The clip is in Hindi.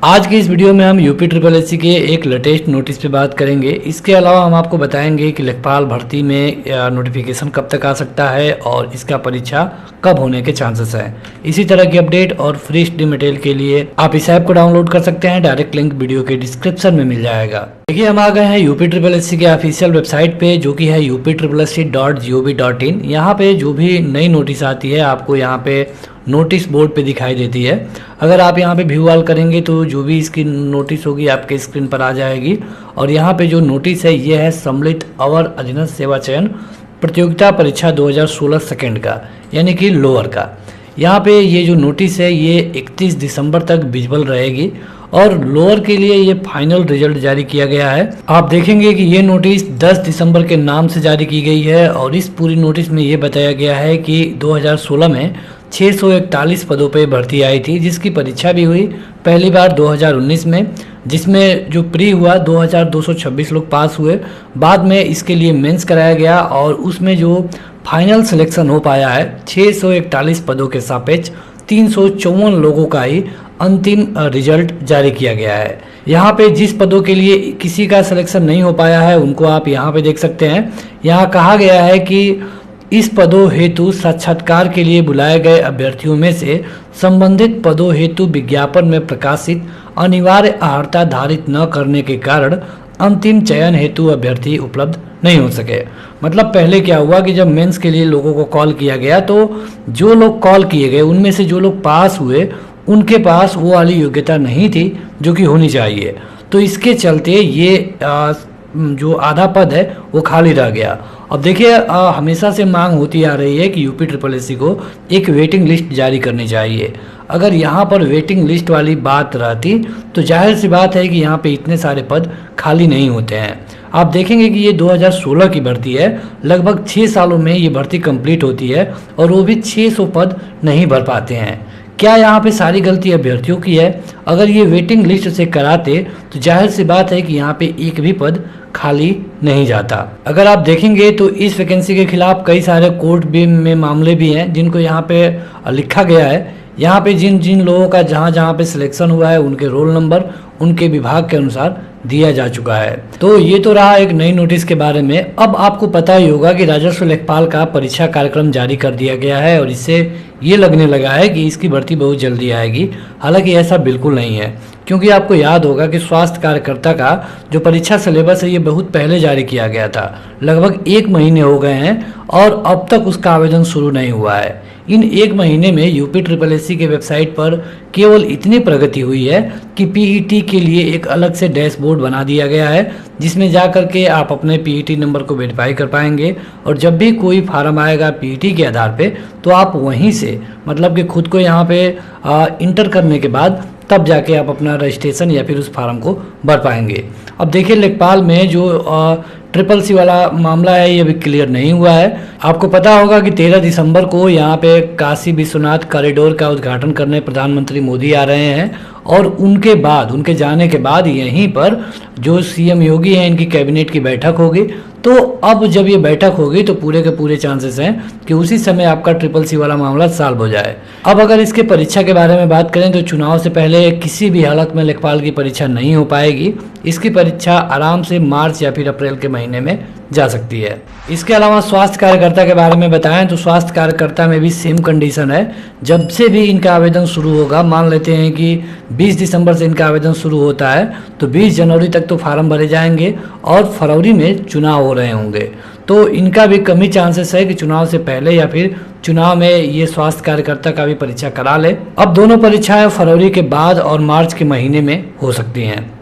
आज की इस वीडियो में हम यूपी ट्रिपल एससी के एक लेटेस्ट नोटिस पे बात करेंगे। इसके अलावा हम आपको बताएंगे कि लेखपाल भर्ती में नोटिफिकेशन कब तक आ सकता है और इसका परीक्षा कब होने के चांसेस हैं। इसी तरह की अपडेट और फ्री स्टडी मटेरियल के लिए आप इस ऐप को डाउनलोड कर सकते हैं। डायरेक्ट लिंक वीडियो के डिस्क्रिप्शन में मिल जाएगा। देखिए, हम आ गए हैं यूपी ट्रिपल एससी के ऑफिशियल वेबसाइट पे, जो कि है upSSC.gov.in। यहाँ पे जो भी नई नोटिस आती है आपको यहाँ पे नोटिस बोर्ड पे दिखाई देती है। अगर आप यहाँ पे व्यू ऑल करेंगे तो जो भी इसकी नोटिस होगी आपके स्क्रीन पर आ जाएगी। और यहाँ पे जो नोटिस है ये है सम्मिलित अवर अधीनस्थ सेवा चयन प्रतियोगिता परीक्षा 2016 सेकेंड का, यानी कि लोअर का। यहाँ पे ये जो नोटिस है ये 31 दिसंबर तक विजिबल रहेगी और लोअर के लिए ये फाइनल रिजल्ट जारी किया गया है। आप देखेंगे कि ये नोटिस 10 दिसंबर के नाम से जारी की गई है और इस पूरी नोटिस में ये बताया गया है कि 2016 में 641 पदों पे भर्ती आई थी, जिसकी परीक्षा भी हुई पहली बार 2019 में, जिसमें जो प्री हुआ 2226 लोग पास हुए। बाद में इसके लिए मेंस कराया गया और उसमें जो फाइनल सिलेक्शन हो पाया है 641 पदों के सापेक्ष 354 लोगों का ही अंतिम रिजल्ट जारी किया गया है। यहाँ पे जिस पदों के लिए किसी का सिलेक्शन नहीं हो पाया है उनको आप यहाँ पे देख सकते हैं। यहाँ कहा गया है कि इस पदों हेतु साक्षात्कार के लिए बुलाए गए अभ्यर्थियों में से संबंधित पदों हेतु विज्ञापन में प्रकाशित अनिवार्य अर्हता धारित न करने के कारण अंतिम चयन हेतु अभ्यर्थी उपलब्ध नहीं हो सके। मतलब पहले क्या हुआ कि जब मेंस के लिए लोगों को कॉल किया गया तो जो लोग कॉल किए गए उनमें से जो लोग पास हुए उनके पास वो वाली योग्यता नहीं थी जो कि होनी चाहिए। तो इसके चलते ये जो आधा पद है वो खाली रह गया। अब देखिए, हमेशा से मांग होती आ रही है कि यूपी ट्रिपल एससी को एक वेटिंग लिस्ट जारी करनी चाहिए। अगर यहाँ पर वेटिंग लिस्ट वाली बात रहती तो जाहिर सी बात है कि यहाँ पे इतने सारे पद खाली नहीं होते हैं। आप देखेंगे कि ये 2016 की भर्ती है, लगभग 6 सालों में ये भर्ती कंप्लीट होती है और वो भी 600 पद नहीं भर पाते हैं। क्या यहाँ पे सारी गलती अभ्यर्थियों की है? अगर ये वेटिंग लिस्ट से कराते तो जाहिर सी बात है कि यहाँ पे एक भी पद खाली नहीं जाता। अगर आप देखेंगे तो इस वैकेंसी के खिलाफ कई सारे कोर्ट भी में मामले भी हैं जिनको यहाँ पे लिखा गया है। यहाँ पे जिन जिन लोगों का जहाँ पे सिलेक्शन हुआ है उनके रोल नंबर उनके विभाग के अनुसार दिया जा चुका है। तो ये तो रहा एक नई नोटिस के बारे में। अब आपको पता ही होगा कि राजस्व लेखपाल का परीक्षा कार्यक्रम जारी कर दिया गया है और इससे ये लगने लगा है कि इसकी भर्ती बहुत जल्दी आएगी। हालांकि ऐसा बिल्कुल नहीं है, क्योंकि आपको याद होगा कि स्वास्थ्य कार्यकर्ता का जो परीक्षा सिलेबस है ये बहुत पहले जारी किया गया था। लगभग 1 महीने हो गए हैं और अब तक उसका आवेदन शुरू नहीं हुआ है। इन 1 महीने में यूपी ट्रिपल एससी के वेबसाइट पर केवल इतनी प्रगति हुई है कि पीईटी के लिए एक अलग से डैशबोर्ड बना दिया गया है, जिसमें जा करके आप अपने पीईटी नंबर को वेरीफाई कर पाएंगे और जब भी कोई फार्म आएगा पीईटी के आधार पे तो आप वहीं से मतलब कि खुद को यहाँ पे इंटर करने के बाद तब जाके आप अपना रजिस्ट्रेशन या फिर उस फार्म को भर पाएंगे। अब देखिए, लेखपाल में जो ट्रिपल सी वाला मामला है ये अभी क्लियर नहीं हुआ है। आपको पता होगा कि 13 दिसंबर को यहाँ पे काशी विश्वनाथ कॉरिडोर का उद्घाटन करने प्रधानमंत्री मोदी आ रहे हैं और उनके बाद उनके जाने के बाद यहीं पर जो सीएम योगी हैं इनकी कैबिनेट की बैठक होगी। तो अब जब ये बैठक होगी तो पूरे के पूरे चांसेस हैं कि उसी समय आपका ट्रिपल सी वाला मामला सॉल्व हो जाए। अब अगर इसके परीक्षा के बारे में बात करें तो चुनाव से पहले किसी भी हालत में लेखपाल की परीक्षा नहीं हो पाएगी। इसकी परीक्षा आराम से मार्च या फिर अप्रैल के महीने में जा सकती है। इसके अलावा स्वास्थ्य कार्यकर्ता के बारे में बताएं तो स्वास्थ्य कार्यकर्ता में भी सेम कंडीशन है। जब से भी इनका आवेदन शुरू होगा, मान लेते हैं कि 20 दिसंबर से इनका आवेदन शुरू होता है तो 20 जनवरी तक तो फार्म भरे जाएंगे और फरवरी में चुनाव हो रहे होंगे। तो इनका भी कम ही चांसेस है कि चुनाव से पहले या फिर चुनाव में ये स्वास्थ्य कार्यकर्ता का भी परीक्षा करा ले। अब दोनों परीक्षाएं फरवरी के बाद और मार्च के महीने में हो सकती हैं।